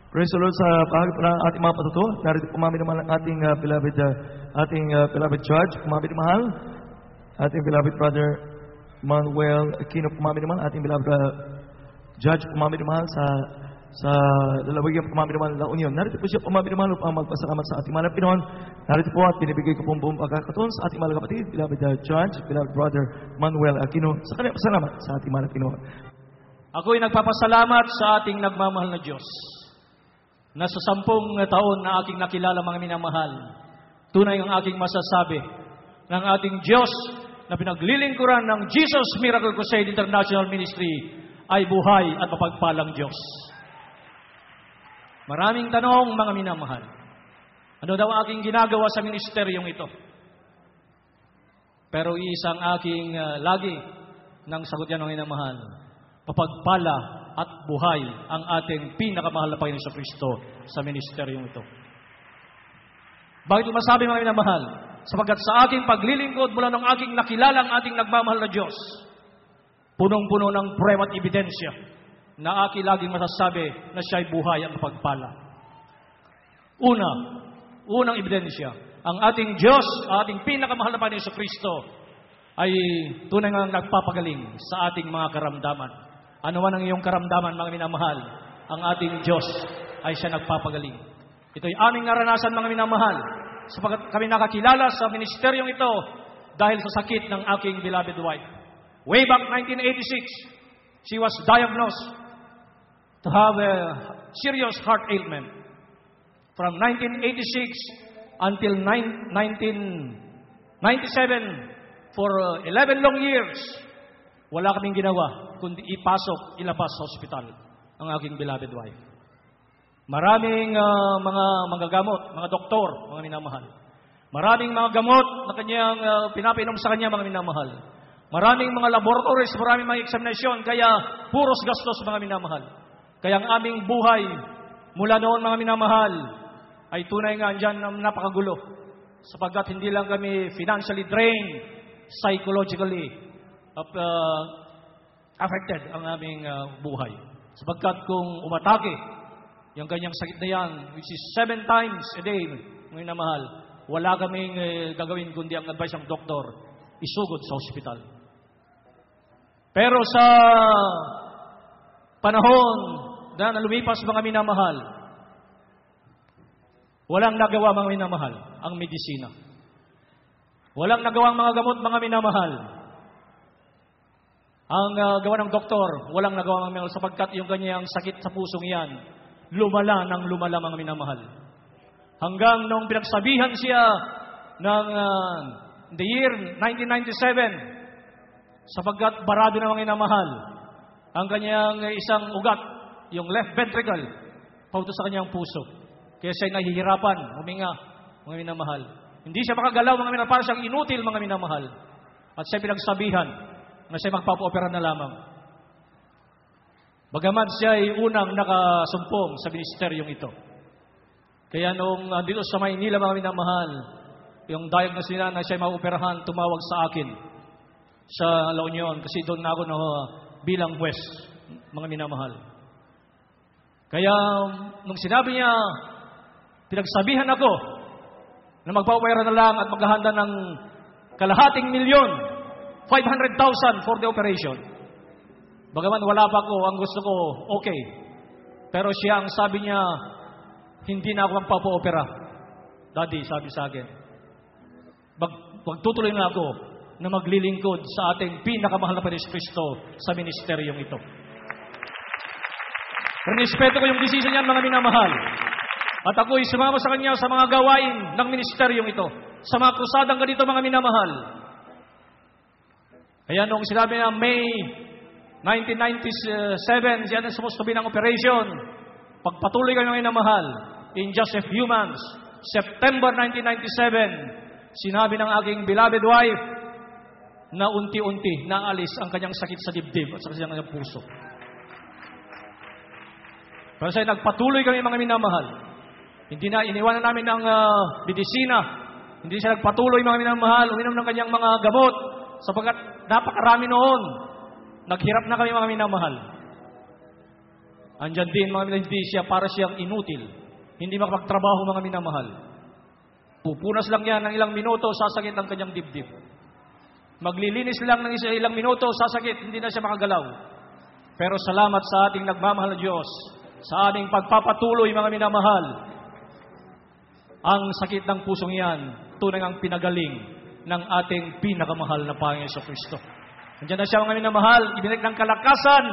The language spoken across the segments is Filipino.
Praise the Lord sa kahit na ating mga patuto. Narito pumamit naman ang ating beloved judge, pumamit mahal. Ating beloved brother Manuel Aquino, pumamit naman. Ating beloved judge, pumamit mahal sa lalawigan, pumamit naman La Union. Narito po siya pumamit naman upang magpasalamat sa ating mga Pinoon. Narito po at binibigay ko pong buong pagkakataon sa ating mga kapatid, beloved judge, beloved brother Manuel Aquino, sa kanyang pasalamat sa ating mga Pinoon. Ako'y nagpapasalamat sa ating nagmamahal na Diyos na sa 10 taon na aking nakilala, mga minamahal, tunay ang aking masasabi ng ating Diyos na pinaglilingkuran ng Jesus Miracle Crusade International Ministry ay buhay at mapagpalang Diyos. Maraming tanong, mga minamahal. Ano daw aking ginagawa sa ministeryong ito? Pero isang aking lagi ng sagot yan, mga minamahal. Papagpala at buhay ang ating pinakamahal na Panginoon Kristo sa ministeryong ito. Bakit ko masabi, mga minamahal? Sapagkat sa aking paglilingkod mula nung aking nakilala ang ating nagmamahal na Diyos, punong-puno ng prema at ebidensya na aking laging masasabi na siya'y buhay at mapagpala. Unang ebidensya, ang ating Diyos, ating pinakamahal na Panginoon Kristo, ay tunay nga nagpapagaling sa ating mga karamdaman. Ano man ang iyong karamdaman, mga minamahal, ang ating Diyos ay siya nagpapagaling. Ito'y aming naranasan, mga minamahal, sapagkat kami nakakilala sa ministeryong ito dahil sa sakit ng aking beloved wife. Way back 1986, she was diagnosed to have a serious heart ailment. From 1986 until 1997, for 11 long years, wala kaming ginawa kundi ilabas sa ospital ang aking beloved wife. Maraming mga manggagamot, mga doktor, mga minamahal. Maraming mga gamot na kanyang pinapainom sa kanya, mga minamahal. Maraming mga laboratories, maraming mga examinasyon, kaya puros gastos, mga minamahal. Kaya ang aming buhay mula noon, mga minamahal, ay tunay nga andyan na napakagulo. Sapagkat hindi lang kami financially drained, psychologically affected ang aming buhay. Sapagkat kung umatake yung kanyang sakit na yan, which is 7 times a day, mga minamahal, wala kaming gagawin kundi ang advice ng doktor, isugod sa ospital. Pero sa panahon na lumipas, mga minamahal, walang nagawa, mga minamahal, ang medisina. Walang nagawang mga gamot, mga minamahal. Ang gawa ng doktor, walang nagawa, mga minamahal, sapagkat yung kanyang sakit sa pusong yan, lumala ng lumala, mga minamahal. Hanggang nung pinagsabihan siya ng the year 1997, sapagkat barado na, mga minamahal, ang kanyang isang ugat, yung left ventricle, pauto sa kanyang puso. Kaya siya'y nahihirapan, huminga, mga minamahal. Hindi siya makagalaw, mga minamahal, para siyang inutil, mga minamahal. At siya pinagsabihan na siya magpapa-opera na lamang. Bagaman siya ay unang nakasumpong sa ministeryong ito. Kaya nung dito sa Maynila, mga minamahal, yung diagnosis nila na siya ay ma-operahan, tumawag sa akin sa La Union, kasi doon na ako bilang huwes, mga minamahal. Kaya nung sinabi niya, pinagsabihan ako na magpa-opera na lang at maghahanda ng kalahating milyon, 500,000 for the operation. Bagaman wala pa ko, ang gusto ko, okay. Pero siya, ang sabi niya, hindi na ako magpapa-opera. Daddy, sabi sa akin, magtutuloy na ako na maglilingkod sa ating pinakamahal na Panginoon Kristo sa ministeryong ito. Respeto ko yung decision niyan, mga minamahal. At ako'y sumama sa kanya sa mga gawain ng ministeryong ito. Sa mga krusadang ganito, mga minamahal. Kaya nung sinabi na May 1997, siya na supposed to be ng operation, pagpatuloy kami, mga minamahal, in just a few months, September 1997, sinabi ng aking beloved wife na unti-unti naalis ang kanyang sakit sa dibdib at sa kanyang puso. Pero siya nagpatuloy kami, mga minamahal. Hindi na iniwanan namin ng medisina. Hindi siya nagpatuloy, mga minamahal, uminom ng kanyang mga gamot, sapagkat napakarami noon. Naghirap na kami, mga minamahal. Andyan din mga minamahal, hindi siya para siyang inutil. Hindi makapagtrabaho mga minamahal. Pupunas lang yan ng ilang minuto, sasakit ang kanyang dibdib. Maglilinis lang ng ilang minuto, sasakit, hindi na siya makagalaw. Pero salamat sa ating nagmamahal na Diyos, sa ating pagpapatuloy mga minamahal. Ang sakit ng pusong yan, tunay ang pinagaling ng ating pinakamahal na Panginoon Jesucristo. Nandiyan na siya mga minamahal, ibinigay ng kalakasan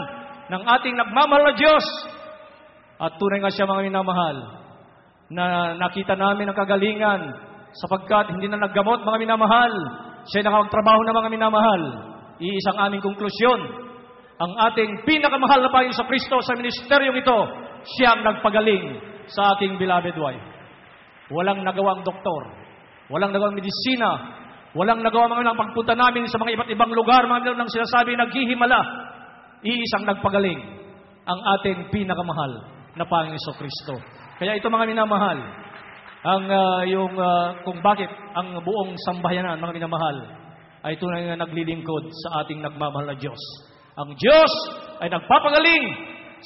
ng ating nagmamahal na Diyos. At tunay nga siya mga minamahal, na nakita namin ang kagalingan sapagkat hindi na naggamot mga minamahal. Siya nakapagtrabaho na mga minamahal. Iisang aming konklusyon, ang ating pinakamahal na Panginoon Jesucristo sa ministeryong ito, siyang nagpagaling sa ating beloved wife. Walang nagawang doktor, walang nagawang medisina, walang nagawa mga pagpunta namin sa mga iba't ibang lugar, mga nang sinasabi naghihimala. Iisang nagpagaling, ang ating pinakamahal na Panginoon Jesucristo. Kaya ito mga minamahal, kung bakit ang buong sambayanan mga minamahal ay tunay na naglilingkod sa ating nagmamahal na Diyos. Ang Diyos ay nagpapagaling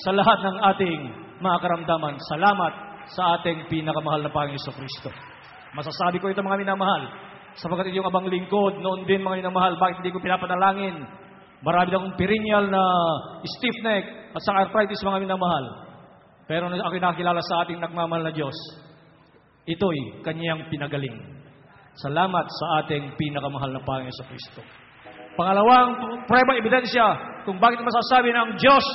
sa lahat ng ating mga karamdaman. Salamat sa ating pinakamahal na Panginoon Jesucristo. Masasabi ko ito mga minamahal, sapagkat yung abang lingkod noon din mga minamahal, bakit hindi ko pinapanalangin? Marami akong perennial na stiff neck at sa arthritis mga minamahal. Pero ako nakakilala sa ating nagmamahal na Diyos, ito'y kanyang pinagaling. Salamat sa ating pinakamahal na Panginoon sa Kristo. Pangalawang prueba, ebidensya, kung bakit masasabi na ang Diyos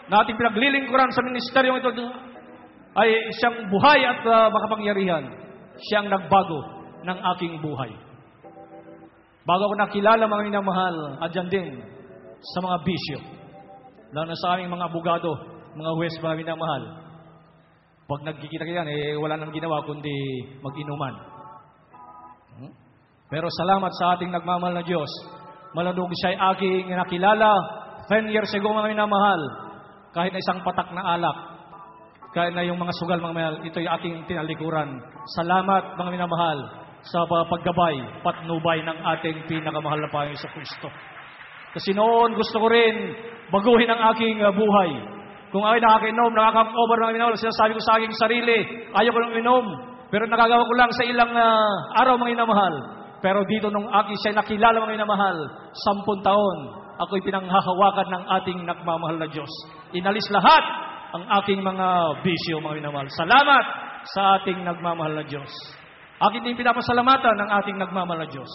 na ating pinaglilingkuran sa ministeryong ito ay siyang buhay at makapangyarihan. Siyang nagbago ng aking buhay. Bago ako nakilala mga minamahal, adyan din sa mga bisyo, lalo na sa aming mga abogado, mga huwes mga minamahal. Pag nagkikita kayan, wala nang ginawa kundi mag-inuman. Pero salamat sa ating nagmamahal na Diyos. Maladong siya ay aking nakilala 10 years ago mga minamahal. Kahit na isang patak na alak, kahit na yung mga sugal mga minamahal, ito'y aking tinalikuran. Salamat mga minamahal sa paggabay, patnubay ng ating pinakamahal na Panginoon sa Kristo. Kasi noon gusto ko rin baguhin ang aking buhay. Kung ako'y nakaka-inom, nakaka-over ng minamahal, sinasabi ko sa aking sarili, ayaw ko nang inom. Pero nakagawa ko lang sa ilang araw mga minamahal. Pero dito nung siya nakilala mga minamahal, 10 taon, ako'y pinanghahawakan ng ating nagmamahal na Diyos. Inalis lahat ang aking mga bisyo mga minamahal. Salamat sa ating nagmamahal na Diyos. Akin din pinapasalamatan ng ating nagmamahal na Diyos.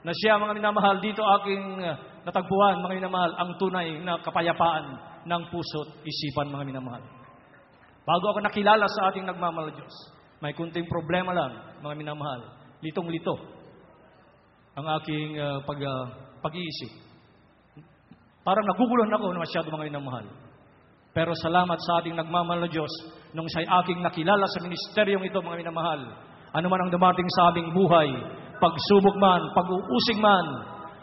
Na siya mga minamahal, dito aking natagpuan mga minamahal, ang tunay na kapayapaan ng puso't isipan mga minamahal. Bago ako nakilala sa ating nagmamahal na Diyos, may kunting problema lang mga minamahal. Litong-lito ang aking pag-iisip. Parang naguguluhan ako na masyado mga minamahal. Pero salamat sa ating nagmamahal na Diyos, nung siya'y aking nakilala sa ministeryong ito mga minamahal, ano man ang dumating sa aming buhay, pagsubok man, pag-uusig man,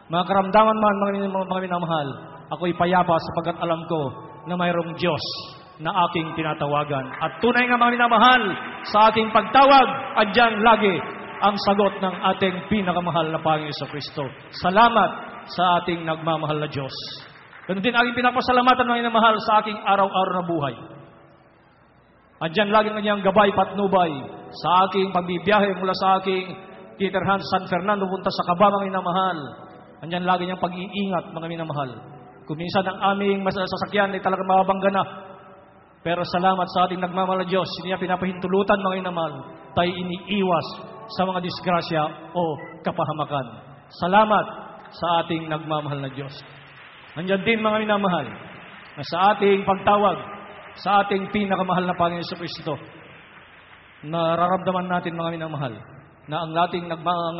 mga karamdaman man mga minamahal, ako'y payapa sapagkat alam ko na mayroong Diyos na aking tinatawagan. At tunay nga mga minamahal, sa aking pagtawag, andyan lagi ang sagot ng ating pinakamahal na Panginoon sa Kristo. Salamat sa ating nagmamahal na Diyos. Ganun din aking pinapasalamatan mga minamahal sa aking araw-araw na buhay. Andyan lagi ng kanyang gabay, patnubay sa aking pagbibiyahe mula sa aking Peterhan, San Fernando, punta sa Caba mga minamahal. Andyan lagi niyang pag-iingat mga minamahal. Kung minsan ang aming sasakyan ay talagang mababangga na. Pero salamat sa ating nagmamahal na Diyos, hindi niya pinapahintulutan mga minamahal, tayo iniiwas sa mga disgrasya o kapahamakan. Salamat sa ating nagmamahal na Diyos. Nandiyan din mga minamahal, na sa ating pagtawag, sa ating pinakamahal na Panginoon Jesucristo, nararamdaman natin mga minamahal, na ang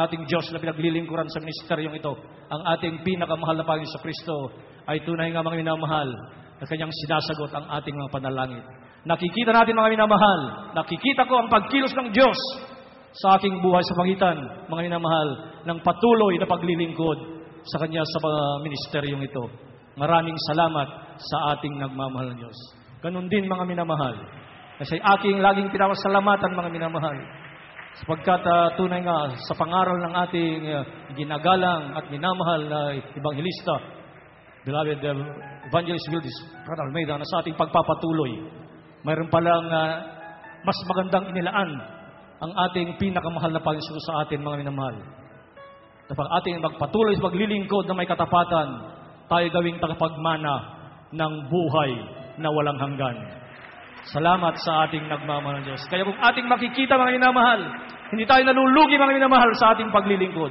ating Diyos na pinaglilingkuran sa ministeryong ito, ang ating pinakamahal na Panginoon Jesucristo, ay tunay nga mga minamahal, na kanyang sinasagot ang ating mga panalangin. Nakikita natin mga minamahal, nakikita ko ang pagkilos ng Diyos sa aking buhay sa pagitan, mga minamahal, ng patuloy na paglilingkod sa Kanya sa ministeryong ito. Maraming salamat sa ating nagmamahal na Diyos. Ganun din mga minamahal, kasi aking laging pinapasalamatan mga minamahal, sapagkat tunay nga sa pangaral ng ating ginagalang at minamahal na ebanghelista, beloved Evangelist Gildis, Brother Almeida, na sa ating pagpapatuloy, mayroon palang mas magandang inilaan ang ating pinakamahal na Panginoon sa atin, mga minamahal. Kapag ating magpatuloy sa paglilingkod na may katapatan, tayo gawing tagapagmana ng buhay na walang hanggan. Salamat sa ating nagmamahal na Diyos. Kaya kung ating makikita, mga minamahal, hindi tayo nalulugi, mga minamahal, sa ating paglilingkod.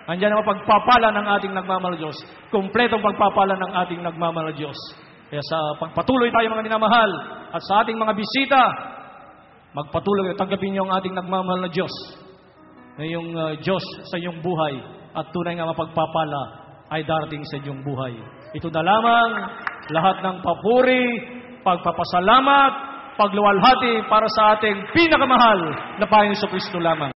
Andiyan ang pagpapala ng ating nagmamahal na Diyos. Kompletong pagpapala ng ating nagmamahal na Diyos. Kaya sa pagpatuloy tayo, mga minamahal, at sa ating mga bisita, magpatuloy, tanggapin niyo ang ating nagmamahal na Diyos. Na yung Diyos sa iyong buhay at tunay nga mapagpapala ay darating sa iyong buhay. Ito na lamang lahat ng papuri, pagpapasalamat, pagluwalhati para sa ating pinakamahal na Panginoon Kristo lamang.